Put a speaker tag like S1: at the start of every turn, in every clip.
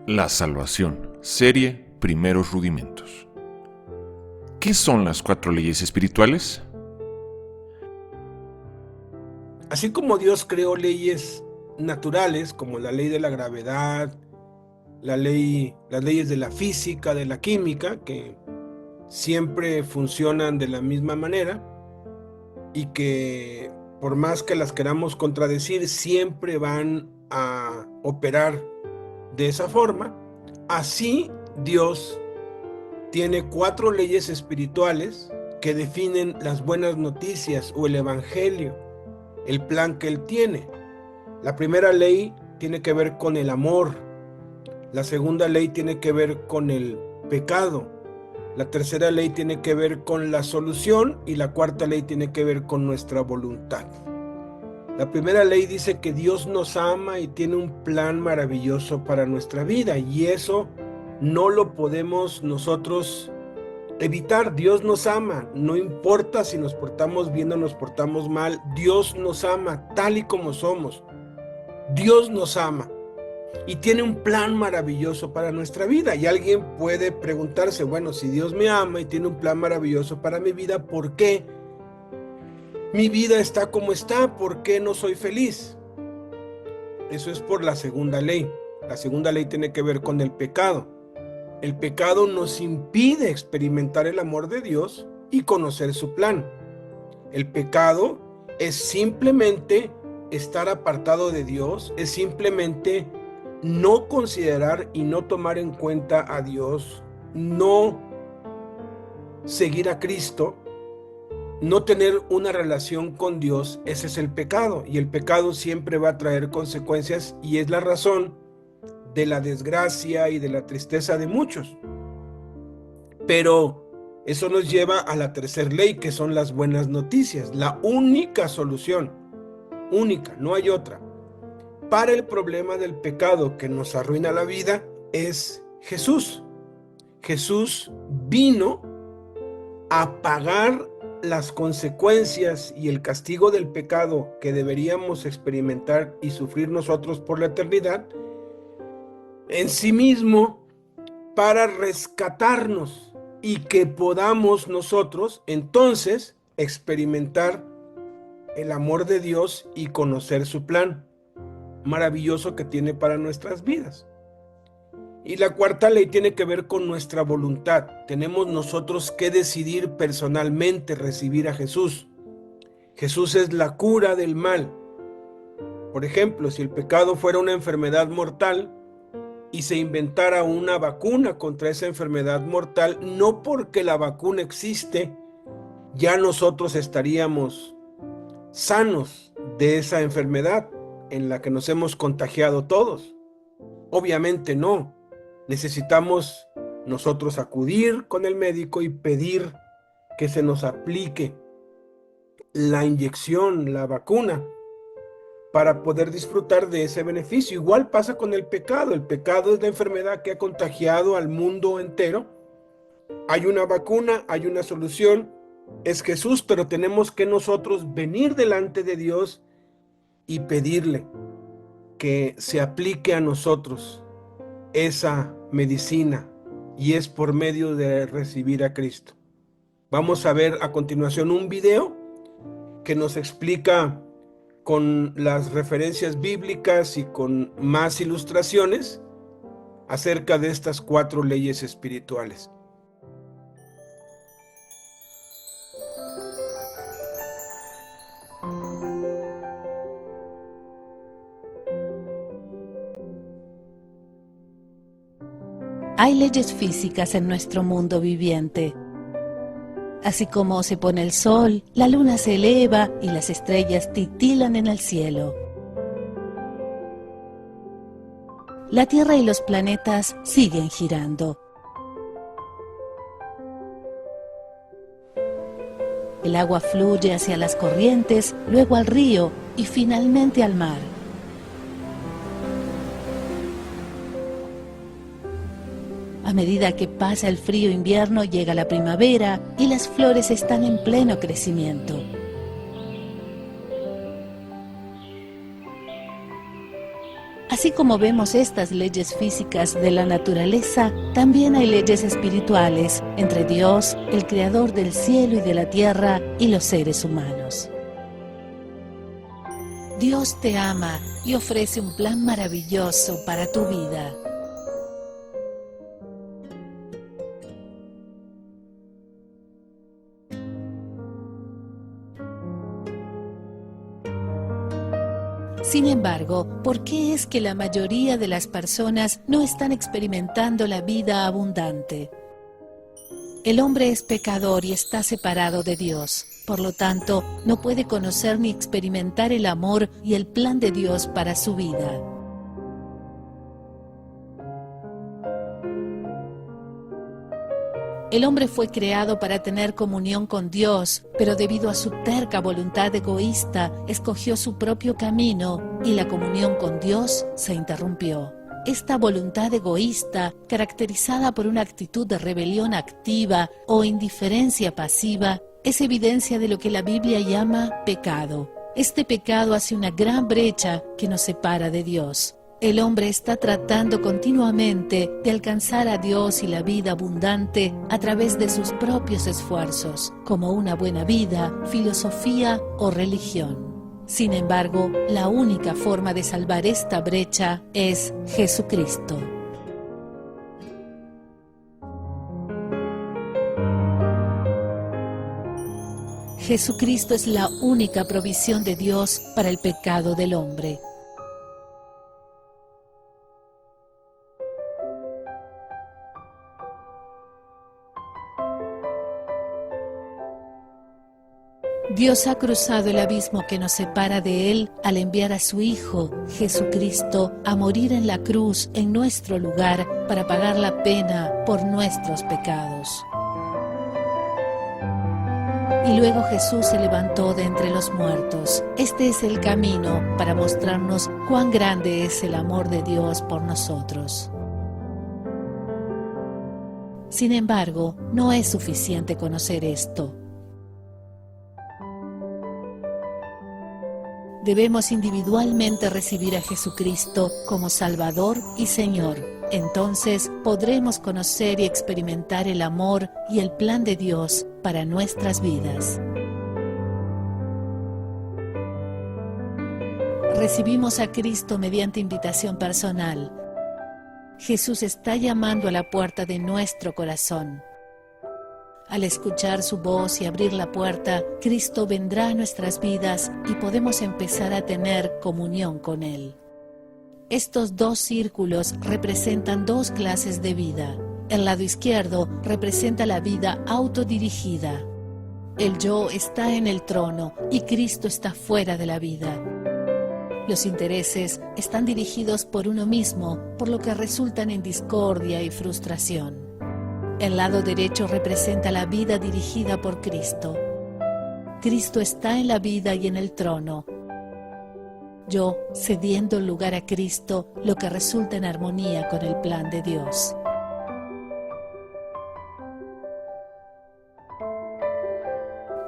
S1: La salvación, serie Primeros Rudimentos. ¿Qué son las 4 leyes espirituales?
S2: Así como Dios creó leyes naturales, como la ley de la gravedad, las leyes de la física, de la química, que siempre funcionan de la misma manera y que por más que las queramos contradecir, siempre van a operar de esa forma. Así Dios tiene 4 leyes espirituales que definen las buenas noticias o el evangelio, el plan que Él tiene. La primera ley tiene que ver con el amor, la segunda ley tiene que ver con el pecado, la tercera ley tiene que ver con la solución y la cuarta ley tiene que ver con nuestra voluntad. La primera ley dice que Dios nos ama y tiene un plan maravilloso para nuestra vida, y eso no lo podemos nosotros evitar. Dios nos ama, no importa si nos portamos bien o nos portamos mal. Dios nos ama tal y como somos. Dios nos ama y tiene un plan maravilloso para nuestra vida. Y alguien puede preguntarse, bueno, si Dios me ama y tiene un plan maravilloso para mi vida, ¿por qué mi vida está como está? ¿Por qué no soy feliz? Eso es por la segunda ley. La segunda ley tiene que ver con el pecado. El pecado nos impide experimentar el amor de Dios y conocer su plan. El pecado es simplemente estar apartado de Dios, es simplemente no considerar y no tomar en cuenta a Dios, no seguir a Cristo, no tener una relación con Dios. Ese es el pecado, y el pecado siempre va a traer consecuencias, y es la razón de la desgracia y de la tristeza de muchos. Pero eso nos lleva a la tercera ley, que son las buenas noticias, la única solución, única, no hay otra, para el problema del pecado que nos arruina la vida es Jesús. Jesús vino a pagar las consecuencias y el castigo del pecado que deberíamos experimentar y sufrir nosotros por la eternidad en sí mismo, para rescatarnos y que podamos nosotros entonces experimentar el amor de Dios y conocer su plan maravilloso que tiene para nuestras vidas. Y la cuarta ley tiene que ver con nuestra voluntad. Tenemos nosotros que decidir personalmente recibir a Jesús. Jesús es la cura del mal. Por ejemplo, si el pecado fuera una enfermedad mortal y se inventara una vacuna contra esa enfermedad mortal, no porque la vacuna existe, ya nosotros estaríamos sanos de esa enfermedad en la que nos hemos contagiado todos. Obviamente no. Necesitamos nosotros acudir con el médico y pedir que se nos aplique la inyección, la vacuna, para poder disfrutar de ese beneficio. Igual pasa con el pecado. El pecado es la enfermedad que ha contagiado al mundo entero. Hay una vacuna, hay una solución, es Jesús, pero tenemos que nosotros venir delante de Dios y pedirle que se aplique a nosotros esa medicina, y es por medio de recibir a Cristo. Vamos a ver a continuación un video que nos explica con las referencias bíblicas y con más ilustraciones acerca de estas 4 leyes espirituales.
S3: Hay leyes físicas en nuestro mundo viviente. Así como se pone el sol, la luna se eleva y las estrellas titilan en el cielo. La Tierra y los planetas siguen girando. El agua fluye hacia las corrientes, luego al río y finalmente al mar. A medida que pasa el frío invierno, llega la primavera y las flores están en pleno crecimiento. Así Así como vemos estas leyes físicas de la naturaleza, también hay leyes espirituales entre Dios, el creador del cielo y de la tierra, y los seres humanos. Dios te ama y ofrece un plan maravilloso para tu vida. Sin embargo, ¿por qué es que la mayoría de las personas no están experimentando la vida abundante? El hombre es pecador y está separado de Dios. Por lo tanto, no puede conocer ni experimentar el amor y el plan de Dios para su vida. El hombre fue creado para tener comunión con Dios, pero debido a su terca voluntad egoísta, escogió su propio camino y la comunión con Dios se interrumpió. Esta voluntad egoísta, caracterizada por una actitud de rebelión activa o indiferencia pasiva, es evidencia de lo que la Biblia llama pecado. Este pecado hace una gran brecha que nos separa de Dios. El hombre está tratando continuamente de alcanzar a Dios y la vida abundante a través de sus propios esfuerzos, como una buena vida, filosofía o religión. Sin embargo, la única forma de salvar esta brecha es Jesucristo. Jesucristo es la única provisión de Dios para el pecado del hombre. Dios ha cruzado el abismo que nos separa de Él al enviar a su Hijo, Jesucristo, a morir en la cruz en nuestro lugar para pagar la pena por nuestros pecados. Y luego Jesús se levantó de entre los muertos. Este es el camino para mostrarnos cuán grande es el amor de Dios por nosotros. Sin embargo, no es suficiente conocer esto. Debemos individualmente recibir a Jesucristo como Salvador y Señor. Entonces podremos conocer y experimentar el amor y el plan de Dios para nuestras vidas. Recibimos a Cristo mediante invitación personal. Jesús está llamando a la puerta de nuestro corazón. Al escuchar su voz y abrir la puerta, Cristo vendrá a nuestras vidas y podemos empezar a tener comunión con Él. Estos dos círculos representan dos clases de vida. El lado izquierdo representa la vida autodirigida. El yo está en el trono y Cristo está fuera de la vida. Los intereses están dirigidos por uno mismo, por lo que resultan en discordia y frustración. El lado derecho representa la vida dirigida por Cristo. Cristo está en la vida y en el trono. Yo cediendo el lugar a Cristo, lo que resulta en armonía con el plan de Dios.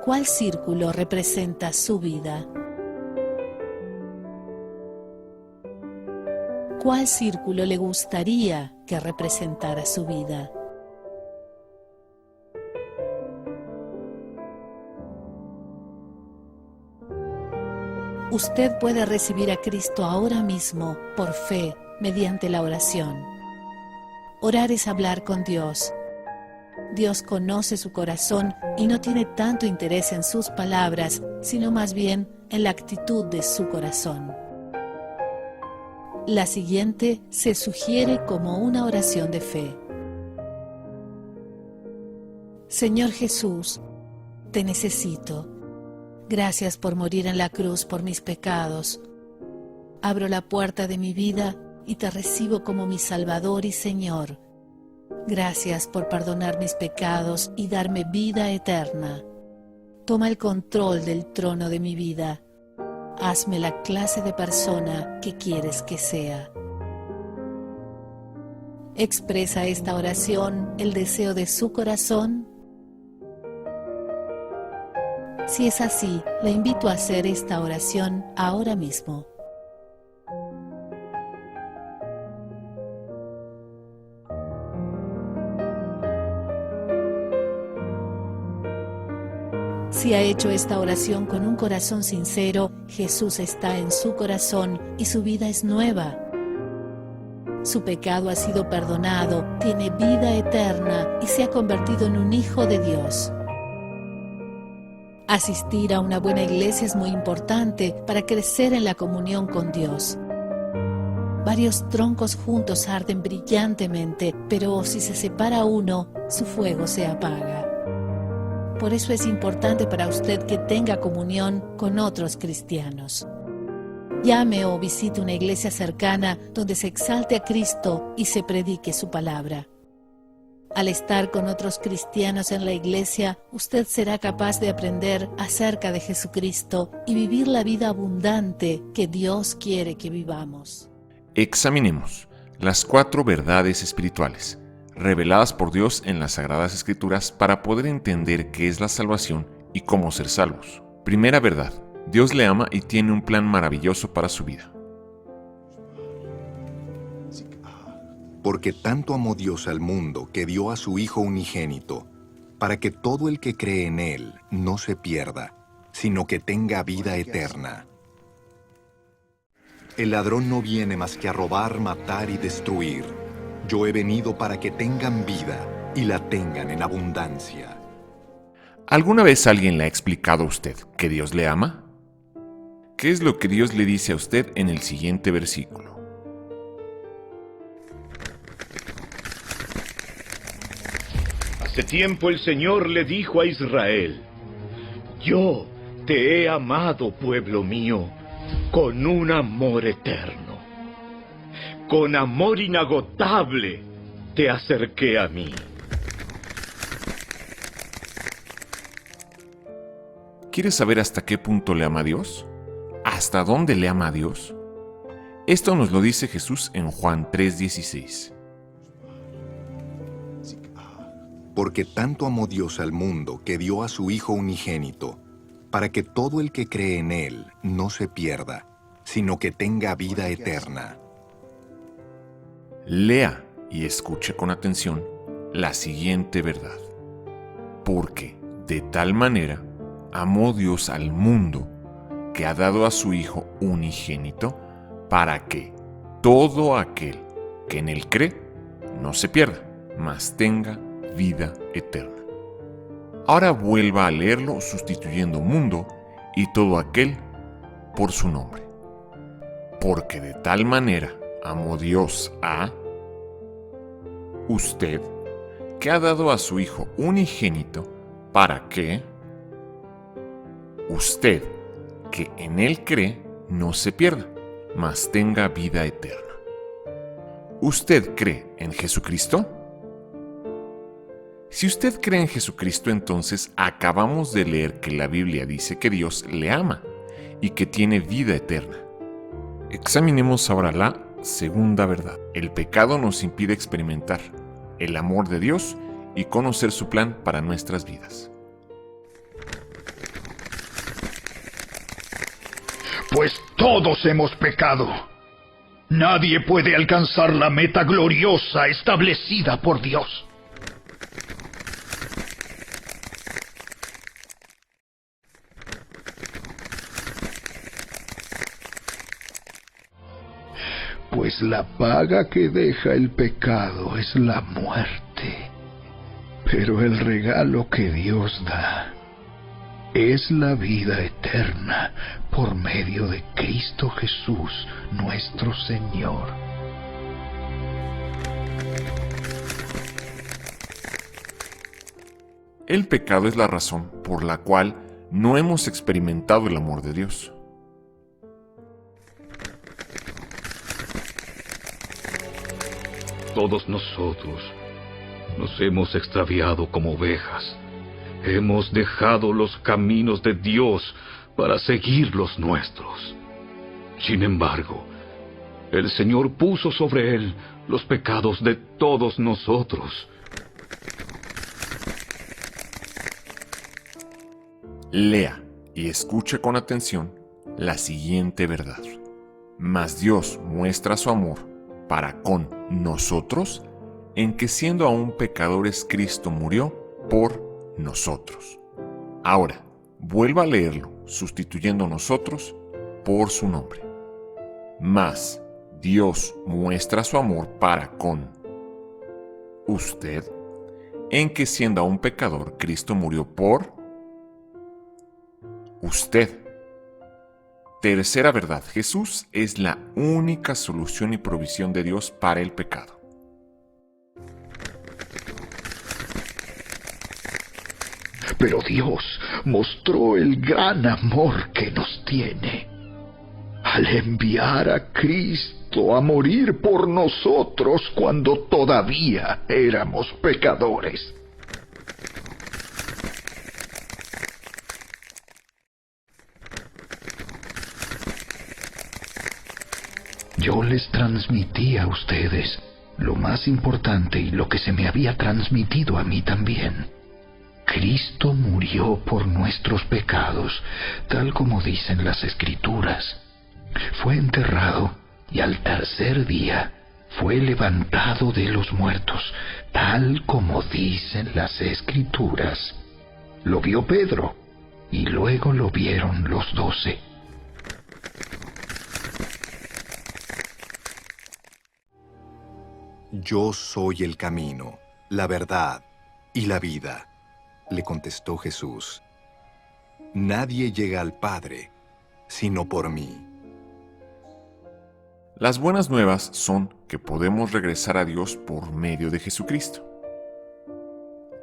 S3: ¿Cuál círculo representa su vida? ¿Cuál círculo le gustaría que representara su vida? Usted puede recibir a Cristo ahora mismo por fe, mediante la oración. Orar es hablar con Dios. Dios conoce su corazón y no tiene tanto interés en sus palabras, sino más bien en la actitud de su corazón. La siguiente se sugiere como una oración de fe. Señor Jesús, te necesito. Gracias por morir en la cruz por mis pecados. Abro la puerta de mi vida y te recibo como mi Salvador y Señor. Gracias por perdonar mis pecados y darme vida eterna. Toma el control del trono de mi vida. Hazme la clase de persona que quieres que sea. ¿Expresa esta oración el deseo de su corazón? Si es así, le invito a hacer esta oración ahora mismo. Si ha hecho esta oración con un corazón sincero, Jesús está en su corazón y su vida es nueva. Su pecado ha sido perdonado, tiene vida eterna y se ha convertido en un hijo de Dios. Asistir a una buena iglesia es muy importante para crecer en la comunión con Dios. Varios troncos juntos arden brillantemente, pero si se separa uno, su fuego se apaga. Por eso es importante para usted que tenga comunión con otros cristianos. Llame o visite una iglesia cercana donde se exalte a Cristo y se predique su palabra. Al estar con otros cristianos en la iglesia, usted será capaz de aprender acerca de Jesucristo y vivir la vida abundante que Dios quiere que vivamos.
S1: Examinemos las 4 verdades espirituales reveladas por Dios en las Sagradas Escrituras para poder entender qué es la salvación y cómo ser salvos. Primera verdad: Dios le ama y tiene un plan maravilloso para su vida.
S4: Porque tanto amó Dios al mundo que dio a su Hijo unigénito, para que todo el que cree en Él no se pierda, sino que tenga vida eterna. El ladrón no viene más que a robar, matar y destruir. Yo he venido para que tengan vida y la tengan en abundancia.
S1: ¿Alguna vez alguien le ha explicado a usted que Dios le ama? ¿Qué es lo que Dios le dice a usted en el siguiente versículo?
S5: Hace tiempo el Señor le dijo a Israel: yo te he amado, pueblo mío, con un amor eterno. Con amor inagotable te acerqué a mí.
S1: ¿Quieres saber hasta qué punto le ama a Dios? ¿Hasta dónde le ama a Dios? Esto nos lo dice Jesús en Juan 3:16.
S4: Porque tanto amó Dios al mundo que dio a su Hijo unigénito, para que todo el que cree en Él no se pierda, sino que tenga vida eterna.
S1: Lea y escuche con atención la siguiente verdad. Porque de tal manera amó Dios al mundo que ha dado a su Hijo unigénito para que todo aquel que en Él cree no se pierda, mas tenga vida eterna. Ahora vuelva a leerlo sustituyendo mundo y todo aquel por su nombre. Porque de tal manera amó Dios a usted, que ha dado a su Hijo unigénito, para que usted, que en Él cree, no se pierda, mas tenga vida eterna. ¿Usted cree en Jesucristo? Si usted cree en Jesucristo, entonces acabamos de leer que la Biblia dice que Dios le ama y que tiene vida eterna. Examinemos ahora la segunda verdad. El pecado nos impide experimentar el amor de Dios y conocer su plan para nuestras vidas.
S6: Pues todos hemos pecado. Nadie puede alcanzar la meta gloriosa establecida por Dios. Pues la paga que deja el pecado es la muerte. Pero el regalo que Dios da es la vida eterna por medio de Cristo Jesús, nuestro Señor.
S1: El pecado es la razón por la cual no hemos experimentado el amor de Dios.
S5: Todos nosotros nos hemos extraviado como ovejas. Hemos dejado los caminos de Dios para seguir los nuestros. Sin embargo, el Señor puso sobre él los pecados de todos nosotros.
S1: Lea y escuche con atención la siguiente verdad. Mas Dios muestra su amor para con nosotros en que siendo aún pecadores Cristo murió por nosotros. Ahora, vuelva a leerlo, sustituyendo nosotros por su nombre. Mas Dios muestra su amor para con usted, en que siendo aún pecador, Cristo murió por usted. Tercera verdad: Jesús es la única solución y provisión de Dios para el pecado.
S6: Pero Dios mostró el gran amor que nos tiene al enviar a Cristo a morir por nosotros cuando todavía éramos pecadores. Yo les transmití a ustedes lo más importante y lo que se me había transmitido a mí también. Cristo murió por nuestros pecados, tal como dicen las Escrituras. Fue enterrado y al tercer día fue levantado de los muertos, tal como dicen las Escrituras. Lo vio Pedro y luego lo vieron los 12.
S4: Yo soy el camino, la verdad y la vida, le contestó Jesús. Nadie llega al Padre sino por mí.
S1: Las buenas nuevas son que podemos regresar a Dios por medio de Jesucristo.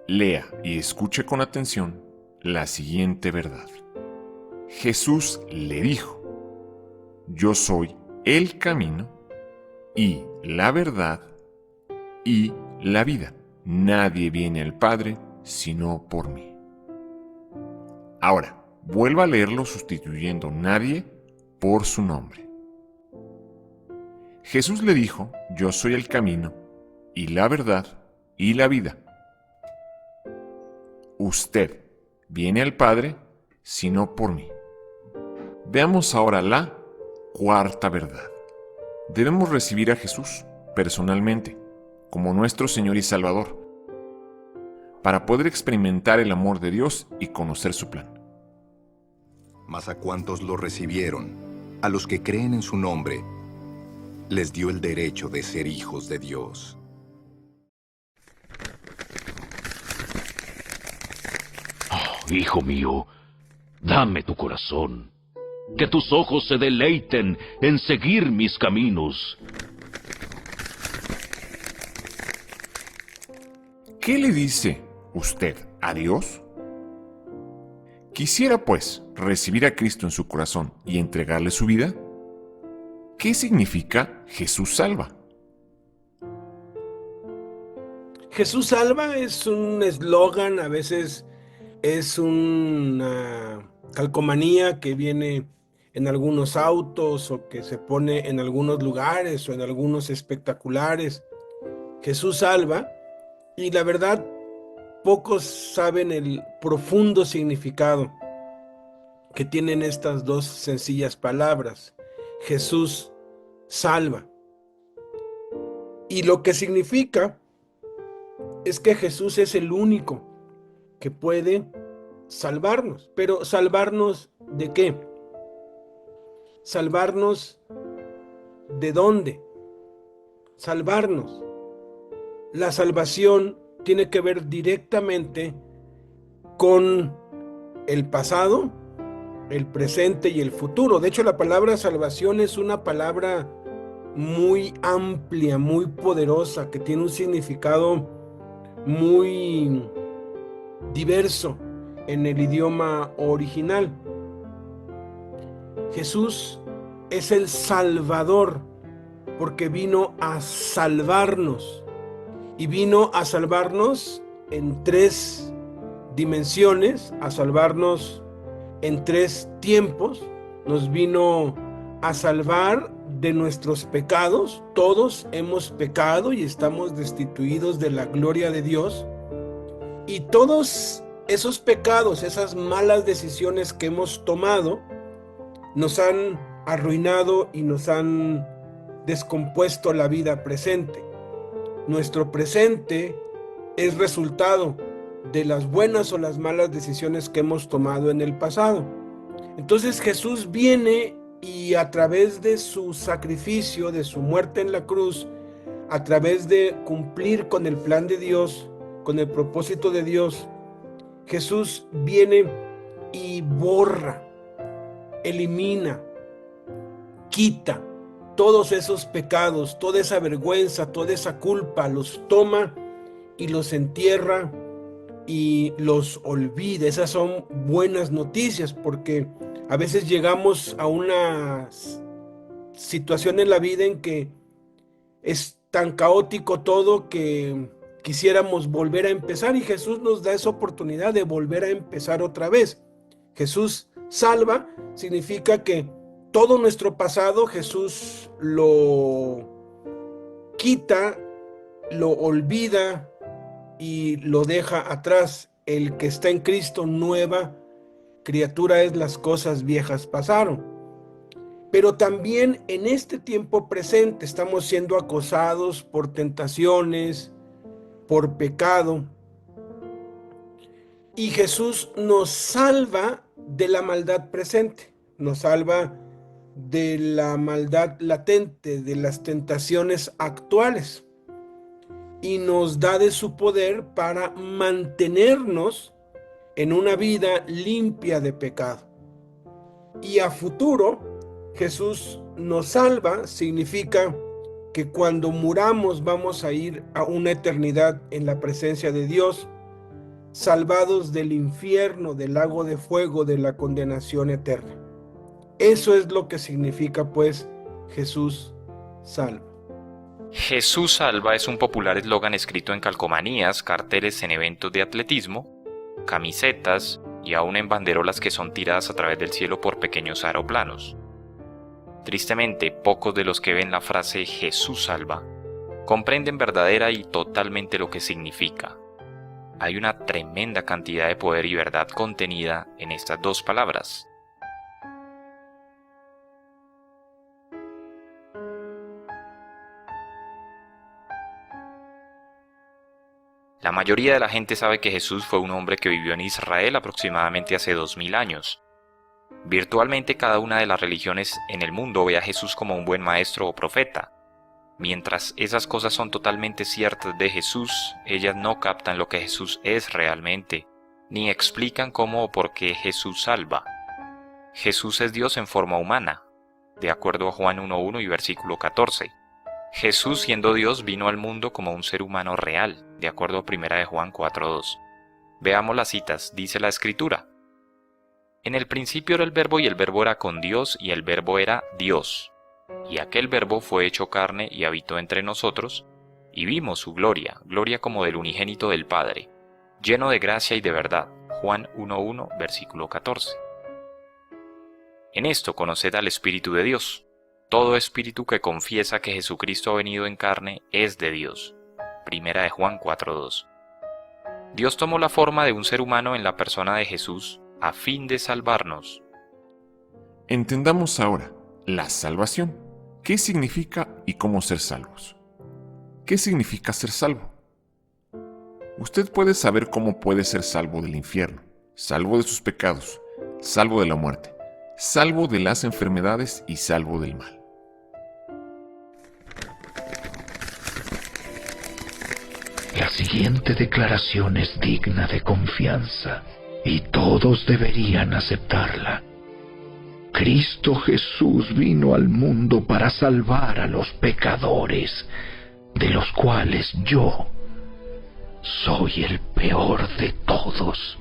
S1: Lea y escuche con atención la siguiente verdad. Jesús le dijo: yo soy el camino y la verdad y la vida. Nadie viene al Padre sino por mí. Ahora, vuelva a leerlo sustituyendo nadie por su nombre. Jesús le dijo: yo soy el camino y la verdad y la vida. Usted viene al Padre sino por mí. Veamos ahora la cuarta verdad. Debemos recibir a Jesús personalmente como nuestro Señor y Salvador, para poder experimentar el amor de Dios y conocer su plan.
S4: Mas a cuantos lo recibieron, a los que creen en su nombre, les dio el derecho de ser hijos de Dios.
S5: Oh, hijo mío, dame tu corazón, que tus ojos se deleiten en seguir mis caminos.
S1: ¿Qué le dice usted a Dios? ¿Quisiera, pues, recibir a Cristo en su corazón y entregarle su vida? ¿Qué significa Jesús salva?
S2: Jesús salva es un eslogan, a veces es una calcomanía que viene en algunos autos o que se pone en algunos lugares o en algunos espectaculares. Jesús salva. Y la verdad, pocos saben el profundo significado que tienen estas dos sencillas palabras. Jesús salva. Y lo que significa es que Jesús es el único que puede salvarnos. Pero ¿salvarnos de qué? ¿Salvarnos de dónde? Salvarnos. La salvación tiene que ver directamente con el pasado, el presente y el futuro. De hecho, la palabra salvación es una palabra muy amplia, muy poderosa, que tiene un significado muy diverso en el idioma original. Jesús es el Salvador porque vino a salvarnos. Y vino a salvarnos en 3 dimensiones, a salvarnos en 3 tiempos. Nos vino a salvar de nuestros pecados. Todos hemos pecado y estamos destituidos de la gloria de Dios. Y todos esos pecados, esas malas decisiones que hemos tomado, nos han arruinado y nos han descompuesto la vida presente. Nuestro presente es resultado de las buenas o las malas decisiones que hemos tomado en el pasado. Entonces Jesús viene y a través de su sacrificio, de su muerte en la cruz, a través de cumplir con el plan de Dios, con el propósito de Dios, Jesús viene y borra, elimina, quita todos esos pecados, toda esa vergüenza, toda esa culpa, los toma y los entierra y los olvida. Esas son buenas noticias, porque a veces llegamos a una situación en la vida en que es tan caótico todo que quisiéramos volver a empezar, y Jesús nos da esa oportunidad de volver a empezar otra vez. Jesús salva, significa que todo nuestro pasado Jesús lo quita, lo olvida y lo deja atrás. El que está en Cristo, nueva criatura es, las cosas viejas pasaron. Pero también en este tiempo presente estamos siendo acosados por tentaciones, por pecado, y Jesús nos salva de la maldad presente, nos salva de la maldad latente, de las tentaciones actuales, y nos da de su poder para mantenernos en una vida limpia de pecado. Y a futuro, Jesús nos salva, significa que cuando muramos vamos a ir a una eternidad en la presencia de Dios, salvados del infierno, del lago de fuego, de la condenación eterna. Eso es lo que significa, pues, Jesús salva.
S7: Jesús salva es un popular eslogan escrito en calcomanías, carteles en eventos de atletismo, camisetas y aún en banderolas que son tiradas a través del cielo por pequeños aeroplanos. Tristemente, pocos de los que ven la frase Jesús salva comprenden verdadera y totalmente lo que significa. Hay una tremenda cantidad de poder y verdad contenida en estas dos palabras. La mayoría de la gente sabe que Jesús fue un hombre que vivió en Israel aproximadamente hace 2000 años. Virtualmente cada una de las religiones en el mundo ve a Jesús como un buen maestro o profeta. Mientras esas cosas son totalmente ciertas de Jesús, ellas no captan lo que Jesús es realmente, ni explican cómo o por qué Jesús salva. Jesús es Dios en forma humana, de acuerdo a Juan 1:1 y versículo 14. Jesús, siendo Dios, vino al mundo como un ser humano real, de acuerdo a 1 de Juan 4:2. Veamos las citas, dice la Escritura. En el principio era el Verbo, y el Verbo era con Dios, y el Verbo era Dios. Y aquel Verbo fue hecho carne y habitó entre nosotros, y vimos su gloria, gloria como del unigénito del Padre, lleno de gracia y de verdad. Juan 1:1, versículo 14. En esto conoced al Espíritu de Dios. Todo espíritu que confiesa que Jesucristo ha venido en carne es de Dios. 1 de Juan 4:2. Dios tomó la forma de un ser humano en la persona de Jesús a fin de salvarnos.
S1: Entendamos ahora la salvación. ¿Qué significa y cómo ser salvos? ¿Qué significa ser salvo? Usted puede saber cómo puede ser salvo del infierno, salvo de sus pecados, salvo de la muerte, salvo de las enfermedades y salvo del mal.
S6: La siguiente declaración es digna de confianza y todos deberían aceptarla. Cristo Jesús vino al mundo para salvar a los pecadores, de los cuales yo soy el peor de todos.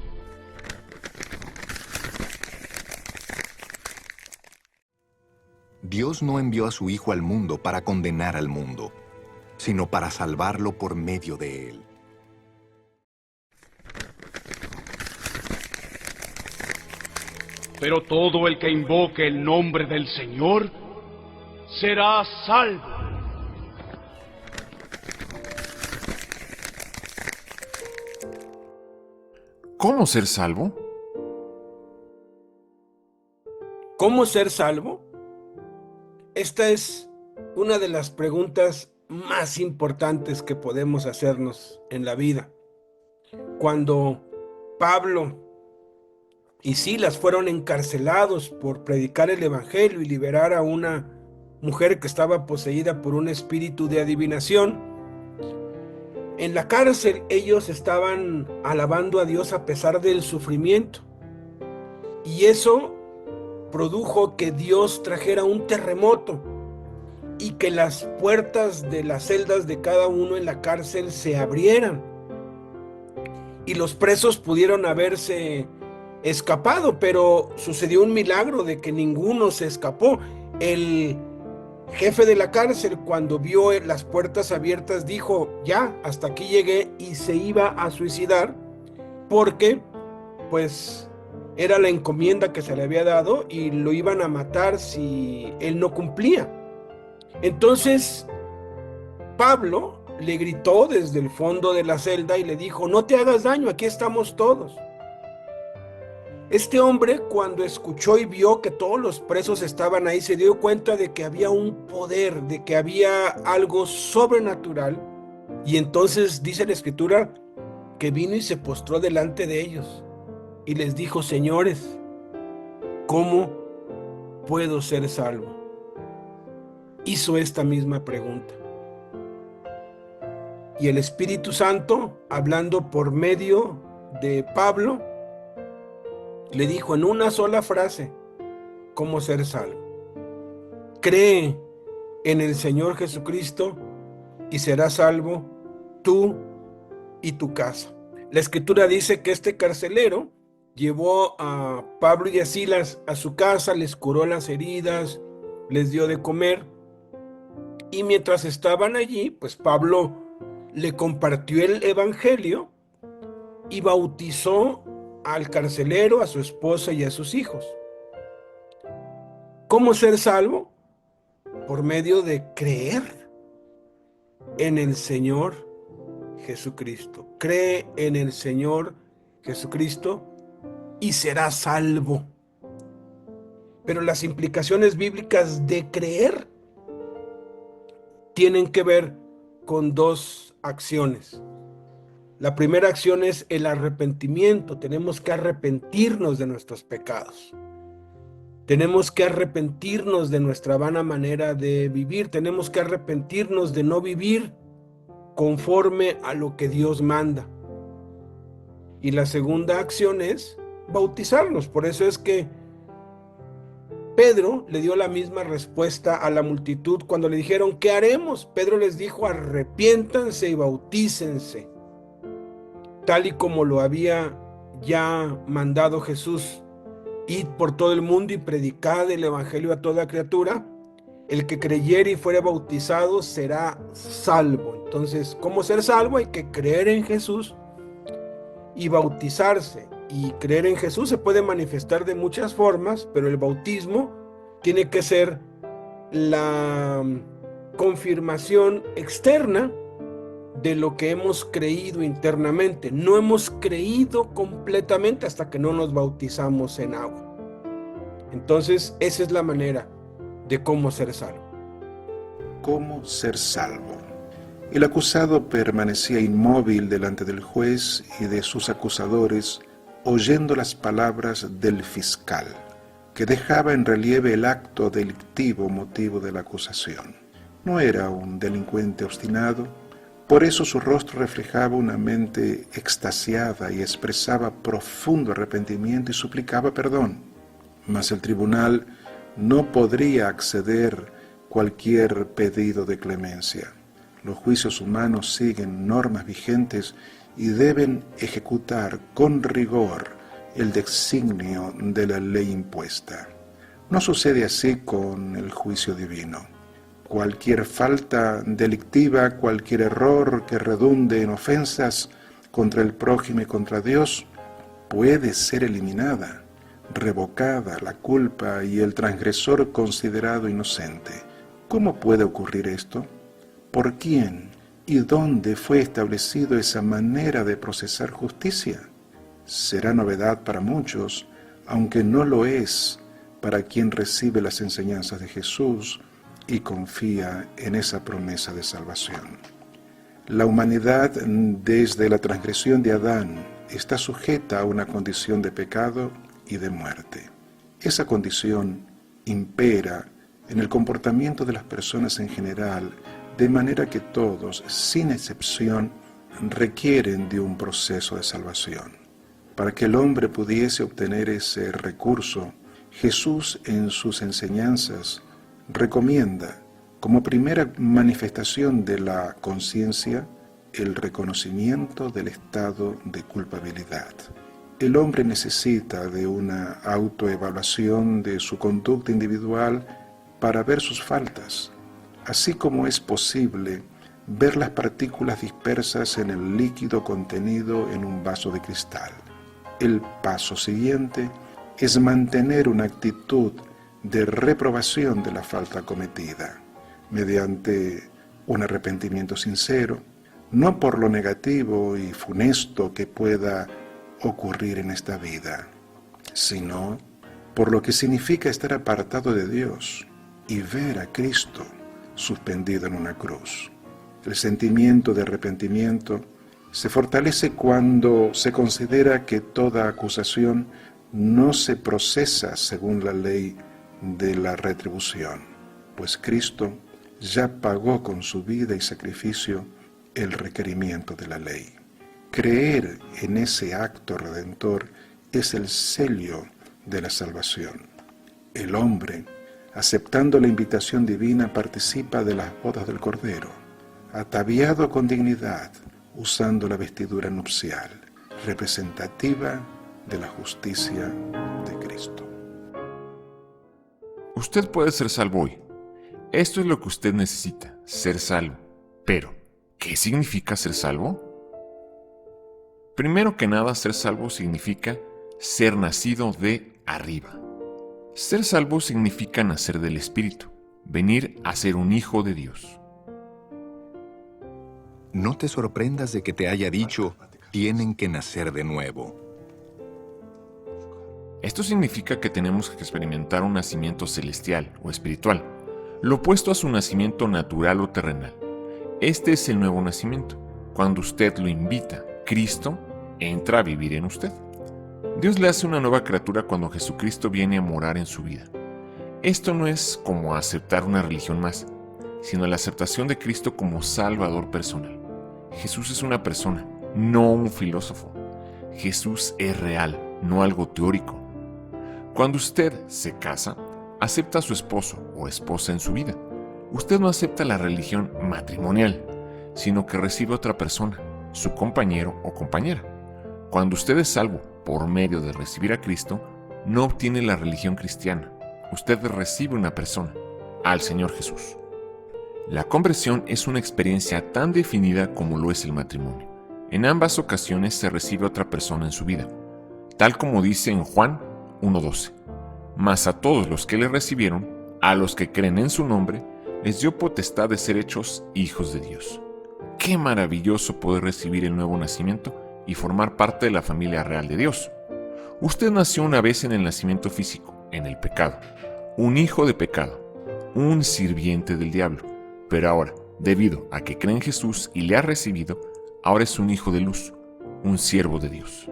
S4: Dios no envió a su Hijo al mundo para condenar al mundo, sino para salvarlo por medio de él.
S8: Pero todo el que invoque el nombre del Señor será salvo.
S1: ¿Cómo ser salvo?
S2: ¿Cómo ser salvo? Esta es una de las preguntas más importantes que podemos hacernos en la vida. cuando Pablo y Silas fueron encarcelados por predicar el evangelio y liberar a una mujer que estaba poseída por un espíritu de adivinación. En la cárcel ellos estaban alabando a Dios a pesar del sufrimiento, y eso produjo que Dios trajera un terremoto y que las puertas de las celdas de cada uno en la cárcel se abrieran y los presos pudieron haberse escapado, pero sucedió un milagro de que ninguno se escapó. El jefe de la cárcel, cuando vio las puertas abiertas, dijo: ya, hasta aquí llegué, y se iba a suicidar porque pues era la encomienda que se le había dado y lo iban a matar si él no cumplía. Entonces Pablo le gritó desde el fondo de la celda y le dijo: no te hagas daño, aquí estamos todos. Este hombre, cuando escuchó y vio que todos los presos estaban ahí, se dio cuenta de que había un poder, de que había algo sobrenatural, y entonces dice la Escritura que vino y se postró delante de ellos y les dijo: señores, ¿cómo puedo ser salvo? Hizo esta misma pregunta. Y el Espíritu Santo, hablando por medio de Pablo, le dijo en una sola frase cómo ser salvo. Cree en el Señor Jesucristo y serás salvo tú y tu casa. La Escritura dice que este carcelero llevó a Pablo y a Silas a su casa, les curó las heridas, les dio de comer, y mientras estaban allí, pues Pablo le compartió el evangelio y bautizó al carcelero, a su esposa y a sus hijos. ¿Cómo ser salvo? Por medio de creer en el Señor Jesucristo. Cree en el Señor Jesucristo y serás salvo. Pero las implicaciones bíblicas de creer tienen que ver con dos acciones. La primera acción es el arrepentimiento. Tenemos que arrepentirnos de nuestros pecados. Tenemos que arrepentirnos de nuestra vana manera de vivir. Tenemos que arrepentirnos de no vivir conforme a lo que Dios manda. Y la segunda acción es bautizarnos. Por eso es que Pedro le dio la misma respuesta a la multitud cuando le dijeron: ¿qué haremos? Pedro les dijo: arrepiéntanse y bautícense, tal y como lo había ya mandado Jesús. Id por todo el mundo y predicad el evangelio a toda criatura. El que creyere y fuere bautizado será salvo. Entonces, ¿cómo ser salvo? Hay que creer en Jesús y bautizarse. Y creer en Jesús se puede manifestar de muchas formas, pero el bautismo tiene que ser la confirmación externa de lo que hemos creído internamente. No hemos creído completamente hasta que no nos bautizamos en agua. Entonces, esa es la manera de cómo ser salvo.
S9: ¿Cómo ser salvo? El acusado permanecía inmóvil delante del juez y de sus acusadores, oyendo las palabras del fiscal, que dejaba en relieve el acto delictivo motivo de la acusación. No era un delincuente obstinado, por eso su rostro reflejaba una mente extasiada y expresaba profundo arrepentimiento y suplicaba perdón. Mas el tribunal no podría acceder cualquier pedido de clemencia. Los juicios humanos siguen normas vigentes y deben ejecutar con rigor el designio de la ley impuesta. No sucede así con el juicio divino. Cualquier falta delictiva, cualquier error que redunde en ofensas contra el prójimo y contra Dios, puede ser eliminada, revocada la culpa y el transgresor considerado inocente. ¿Cómo puede ocurrir esto? ¿Por quién y dónde fue establecido esa manera de procesar justicia? Será novedad para muchos, aunque no lo es para quien recibe las enseñanzas de Jesús y confía en esa promesa de salvación. La humanidad, desde la transgresión de Adán, está sujeta a una condición de pecado y de muerte. Esa condición impera en el comportamiento de las personas en general, de manera que todos, sin excepción, requieren de un proceso de salvación. Para que el hombre pudiese obtener ese recurso, Jesús en sus enseñanzas recomienda, como primera manifestación de la conciencia, el reconocimiento del estado de culpabilidad. El hombre necesita de una autoevaluación de su conducta individual para ver sus faltas, así como es posible ver las partículas dispersas en el líquido contenido en un vaso de cristal. El paso siguiente es mantener una actitud de reprobación de la falta cometida, mediante un arrepentimiento sincero, no por lo negativo y funesto que pueda ocurrir en esta vida, sino por lo que significa estar apartado de Dios y ver a Cristo suspendido en una cruz. El sentimiento de arrepentimiento se fortalece cuando se considera que toda acusación no se procesa según la ley de la retribución, pues Cristo ya pagó con su vida y sacrificio el requerimiento de la ley. Creer en ese acto redentor es el sello de la salvación. El hombre, aceptando la invitación divina, participa de las bodas del Cordero, ataviado con dignidad, usando la vestidura nupcial, representativa de la justicia de Cristo.
S1: Usted puede ser salvo hoy. Esto es lo que usted necesita, ser salvo. Pero, ¿qué significa ser salvo? Primero que nada, ser salvo significa ser nacido de arriba. Ser salvo significa nacer del Espíritu, venir a ser un hijo de Dios.
S4: No te sorprendas de que te haya dicho, tienen que nacer de nuevo.
S1: Esto significa que tenemos que experimentar un nacimiento celestial o espiritual, lo opuesto a su nacimiento natural o terrenal. Este es el nuevo nacimiento. Cuando usted lo invita, Cristo entra a vivir en usted. Dios le hace una nueva criatura cuando Jesucristo viene a morar en su vida. Esto no es como aceptar una religión más, sino la aceptación de Cristo como Salvador personal. Jesús es una persona, no un filósofo. Jesús es real, no algo teórico. Cuando usted se casa, acepta a su esposo o esposa en su vida. Usted no acepta la religión matrimonial, sino que recibe a otra persona, su compañero o compañera. Cuando usted es salvo por medio de recibir a Cristo, no obtiene la religión cristiana. Usted recibe una persona, al Señor Jesús. La conversión es una experiencia tan definida como lo es el matrimonio. En ambas ocasiones se recibe a otra persona en su vida, tal como dice en Juan 1:12. Mas a todos los que le recibieron, a los que creen en su nombre, les dio potestad de ser hechos hijos de Dios. Qué maravilloso poder recibir el nuevo nacimiento y formar parte de la familia real de Dios. Usted nació una vez en el nacimiento físico, en el pecado, un hijo de pecado, un sirviente del diablo, pero ahora, debido a que cree en Jesús y le ha recibido, ahora es un hijo de luz, un siervo de Dios.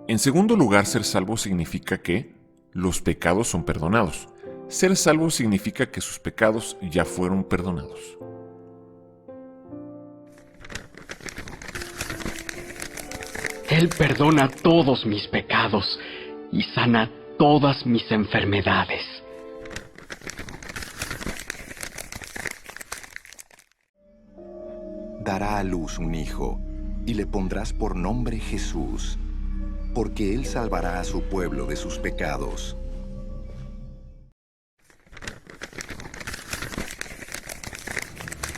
S1: En segundo lugar, ser salvo significa que los pecados son perdonados. Ser salvo significa que sus pecados ya fueron perdonados.
S8: Él perdona todos mis pecados y sana todas mis enfermedades.
S4: Dará a luz un hijo, y le pondrás por nombre Jesús, porque él salvará a su pueblo de sus pecados.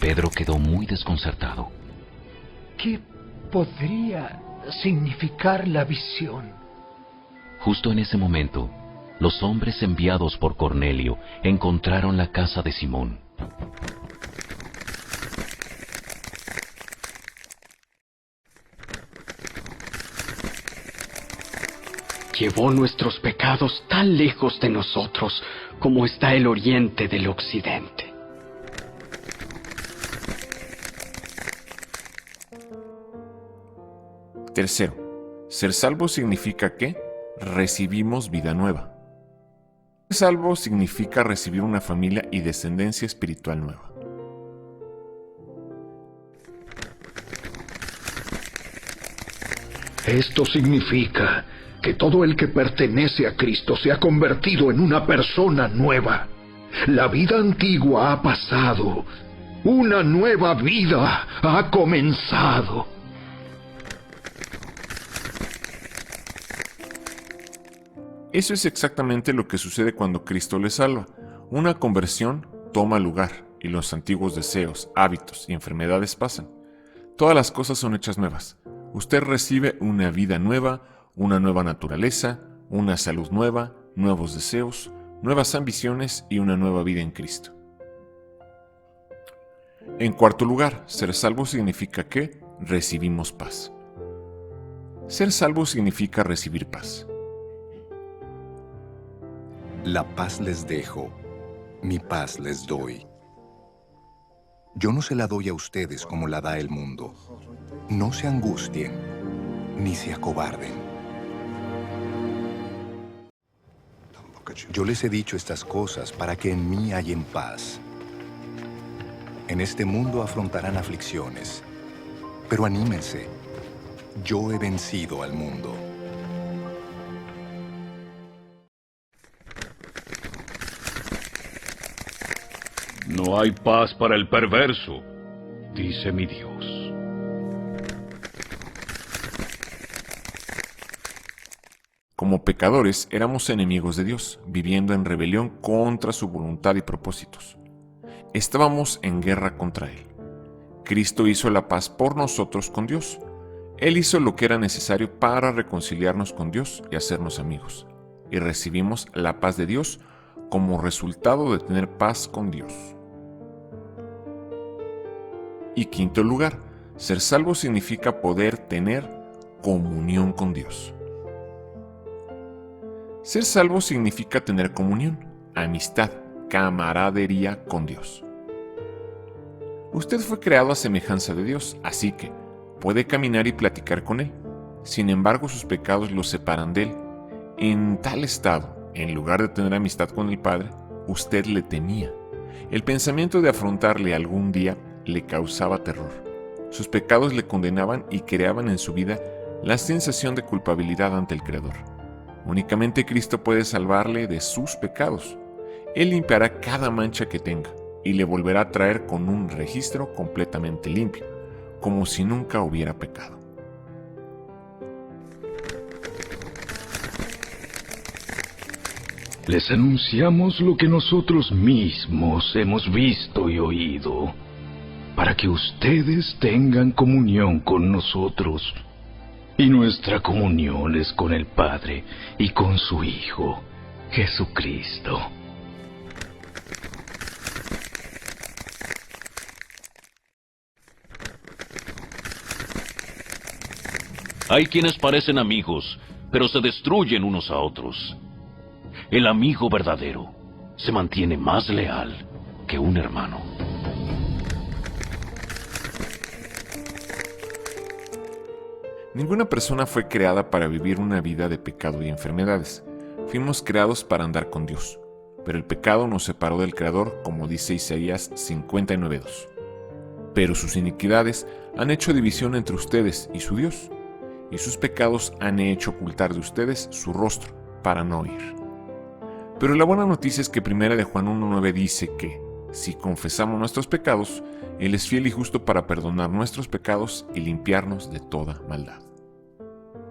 S10: Pedro quedó muy desconcertado.
S6: ¿Qué podría significar la visión?
S10: Justo en ese momento, los hombres enviados por Cornelio encontraron la casa de Simón.
S8: Llevó nuestros pecados tan lejos de nosotros como está el oriente del occidente.
S1: Tercero, ser salvo significa que recibimos vida nueva. Ser salvo significa recibir una familia y descendencia espiritual nueva.
S6: Esto significa que todo el que pertenece a Cristo se ha convertido en una persona nueva. La vida antigua ha pasado. Una nueva vida ha comenzado.
S1: Eso es exactamente lo que sucede cuando Cristo le salva. Una conversión toma lugar y los antiguos deseos, hábitos y enfermedades pasan. Todas las cosas son hechas nuevas. Usted recibe una vida nueva, una nueva naturaleza, una salud nueva, nuevos deseos, nuevas ambiciones y una nueva vida en Cristo. En cuarto lugar, ser salvo significa que recibimos paz. Ser salvo significa recibir paz.
S4: La paz les dejo, mi paz les doy. Yo no se la doy a ustedes como la da el mundo. No se angustien, ni se acobarden. Yo les he dicho estas cosas para que en mí hallen paz. En este mundo afrontarán aflicciones, pero anímense, yo he vencido al mundo.
S5: No hay paz para el perverso, dice mi Dios.
S1: Como pecadores éramos enemigos de Dios, viviendo en rebelión contra su voluntad y propósitos. Estábamos en guerra contra Él. Cristo hizo la paz por nosotros con Dios. Él hizo lo que era necesario para reconciliarnos con Dios y hacernos amigos. Y recibimos la paz de Dios como resultado de tener paz con Dios. Y quinto lugar, ser salvo significa poder tener comunión con Dios. Ser salvo significa tener comunión, amistad, camaradería con Dios. Usted fue creado a semejanza de Dios, así que puede caminar y platicar con Él. Sin embargo, sus pecados lo separan de Él. En tal estado, en lugar de tener amistad con el Padre, usted le temía. El pensamiento de afrontarle algún día le causaba terror. Sus pecados le condenaban y creaban en su vida la sensación de culpabilidad ante el Creador. Únicamente Cristo puede salvarle de sus pecados. Él limpiará cada mancha que tenga y le volverá a traer con un registro completamente limpio, como si nunca hubiera pecado.
S5: Les anunciamos lo que nosotros mismos hemos visto y oído, para que ustedes tengan comunión con nosotros. Y nuestra comunión es con el Padre y con su Hijo, Jesucristo.
S10: Hay quienes parecen amigos, pero se destruyen unos a otros. El amigo verdadero se mantiene más leal que un hermano.
S1: Ninguna persona fue creada para vivir una vida de pecado y enfermedades. Fuimos creados para andar con Dios, pero el pecado nos separó del Creador, como dice Isaías 59:2. Pero sus iniquidades han hecho división entre ustedes y su Dios, y sus pecados han hecho ocultar de ustedes su rostro, para no oír. Pero la buena noticia es que 1 de Juan 1:9 dice que, si confesamos nuestros pecados, Él es fiel y justo para perdonar nuestros pecados y limpiarnos de toda maldad.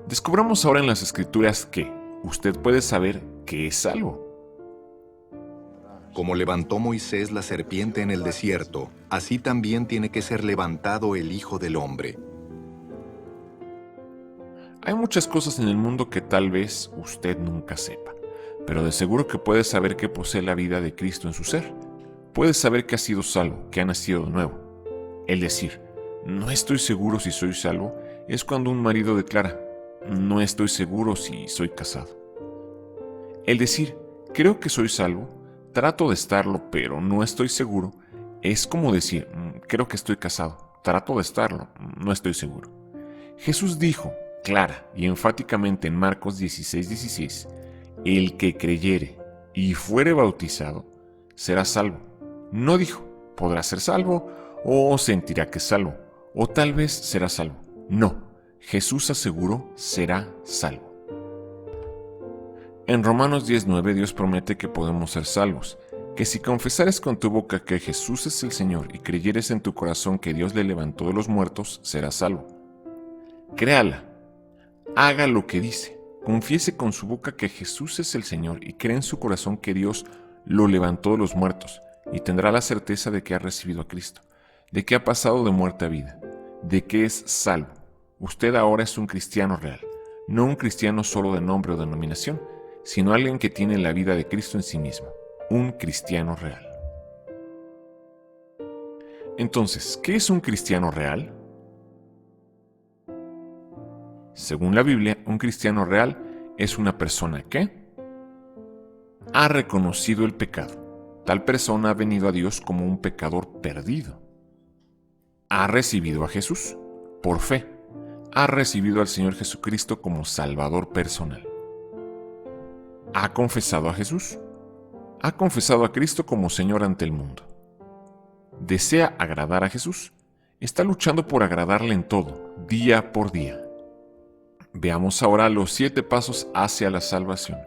S1: Descubramos ahora en las Escrituras que usted puede saber que es salvo.
S4: Como levantó Moisés la serpiente en el desierto, así también tiene que ser levantado el Hijo del Hombre.
S1: Hay muchas cosas en el mundo que tal vez usted nunca sepa, pero de seguro que puede saber que posee la vida de Cristo en su ser. Puede saber que ha sido salvo, que ha nacido de nuevo. El decir, no estoy seguro si soy salvo, es cuando un marido declara, no estoy seguro si soy casado. El decir, creo que soy salvo, trato de estarlo, pero no estoy seguro, es como decir, creo que estoy casado, trato de estarlo, no estoy seguro. Jesús dijo, clara y enfáticamente en Marcos 16:16, el que creyere y fuere bautizado será salvo. No dijo, podrá ser salvo o sentirá que es salvo, o tal vez será salvo. No, Jesús aseguró será salvo. En Romanos 10:9 Dios promete que podemos ser salvos, que si confesares con tu boca que Jesús es el Señor y creyeres en tu corazón que Dios le levantó de los muertos, serás salvo. Créala, haga lo que dice, confiese con su boca que Jesús es el Señor y cree en su corazón que Dios lo levantó de los muertos y tendrá la certeza de que ha recibido a Cristo, de que ha pasado de muerte a vida, de que es salvo. Usted ahora es un cristiano real, no un cristiano solo de nombre o denominación, sino alguien que tiene la vida de Cristo en sí mismo, un cristiano real. Entonces, ¿qué es un cristiano real? Según la Biblia, un cristiano real es una persona que ha reconocido el pecado. Tal persona ha venido a Dios como un pecador perdido. Ha recibido a Jesús por fe. Ha recibido al Señor Jesucristo como Salvador personal. Ha confesado a Jesús. Ha confesado a Cristo como Señor ante el mundo. Desea agradar a Jesús. Está luchando por agradarle en todo, día por día. Veamos ahora los 7 pasos hacia la salvación.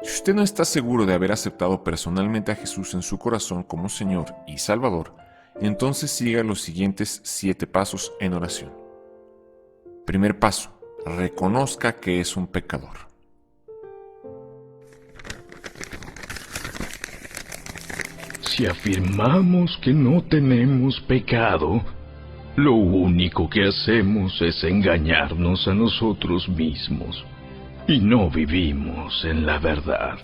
S1: Si usted no está seguro de haber aceptado personalmente a Jesús en su corazón como Señor y Salvador, entonces siga los siguientes 7 pasos en oración. Primer paso, reconozca que es un pecador.
S5: Si afirmamos que no tenemos pecado, lo único que hacemos es engañarnos a nosotros mismos y no vivimos en la verdad.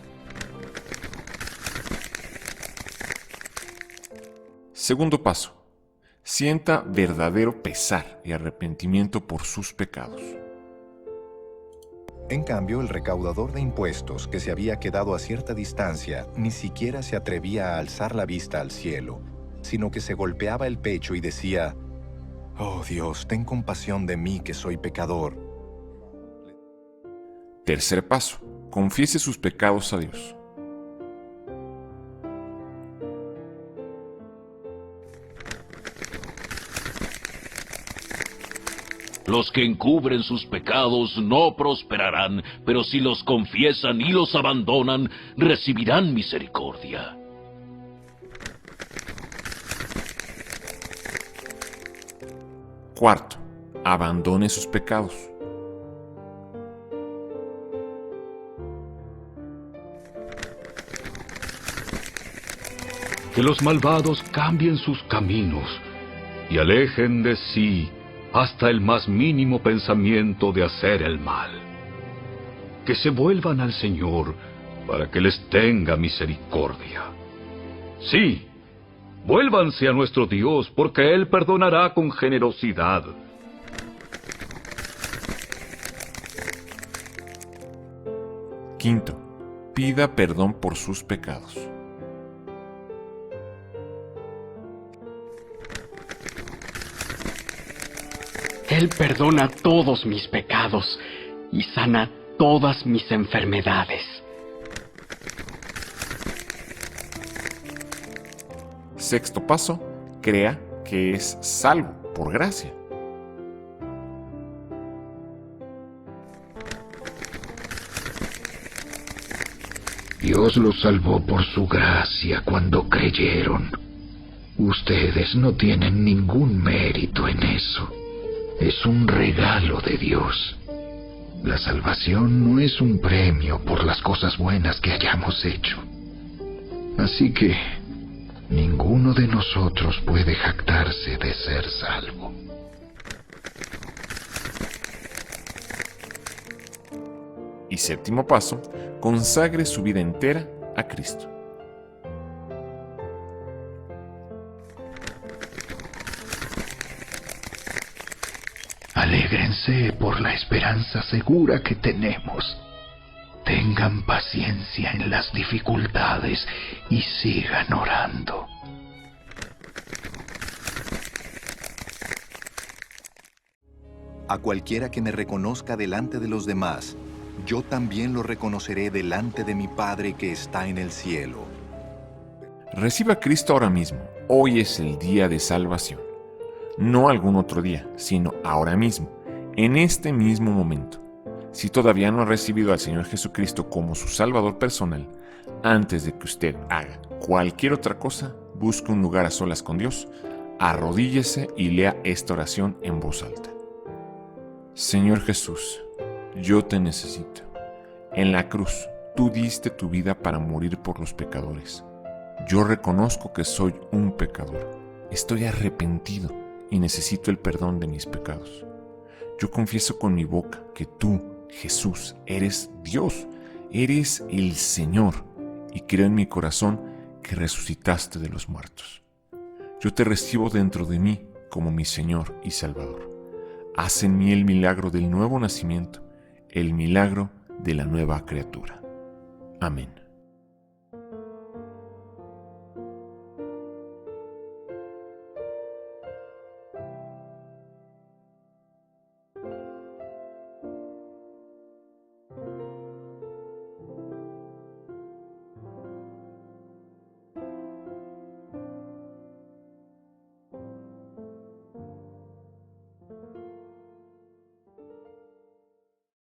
S1: Segundo paso, sienta verdadero pesar y arrepentimiento por sus pecados.
S4: En cambio, el recaudador de impuestos, que se había quedado a cierta distancia, ni siquiera se atrevía a alzar la vista al cielo, sino que se golpeaba el pecho y decía: «Oh Dios, ten compasión de mí que soy pecador».
S1: Tercer paso, confiese sus pecados a Dios.
S10: Los que encubren sus pecados no prosperarán, pero si los confiesan y los abandonan, recibirán misericordia.
S1: Cuarto, abandone sus pecados.
S5: Que los malvados cambien sus caminos y alejen de sí hasta el más mínimo pensamiento de hacer el mal. Que se vuelvan al Señor para que les tenga misericordia. Sí, vuélvanse a nuestro Dios, porque Él perdonará con generosidad.
S1: Quinto, pida perdón por sus pecados.
S11: Él perdona todos mis pecados y sana todas mis enfermedades.
S1: Sexto paso, crea que es salvo por gracia.
S6: Dios los salvó por su gracia cuando creyeron. Ustedes no tienen ningún mérito en eso. Es un regalo de Dios. La salvación no es un premio por las cosas buenas que hayamos hecho. Así que ninguno de nosotros puede jactarse de ser salvo.
S1: Y séptimo paso, consagre su vida entera a Cristo.
S6: Alégrense por la esperanza segura que tenemos. Tengan paciencia en las dificultades y sigan orando.
S4: A cualquiera que me reconozca delante de los demás, yo también lo reconoceré delante de mi Padre que está en el cielo.
S1: Reciba a Cristo ahora mismo. Hoy es el día de salvación. No algún otro día, sino ahora mismo, en este mismo momento. Si todavía no ha recibido al Señor Jesucristo como su Salvador personal, antes de que usted haga cualquier otra cosa, busque un lugar a solas con Dios, arrodíllese y lea esta oración en voz alta. Señor Jesús, yo te necesito. En la cruz, tú diste tu vida para morir por los pecadores. Yo reconozco que soy un pecador. Estoy arrepentido y necesito el perdón de mis pecados. Yo confieso con mi boca que tú, Jesús, eres Dios, eres el Señor, y creo en mi corazón que resucitaste de los muertos. Yo te recibo dentro de mí como mi Señor y Salvador. Haz en mí el milagro del nuevo nacimiento, el milagro de la nueva criatura. Amén.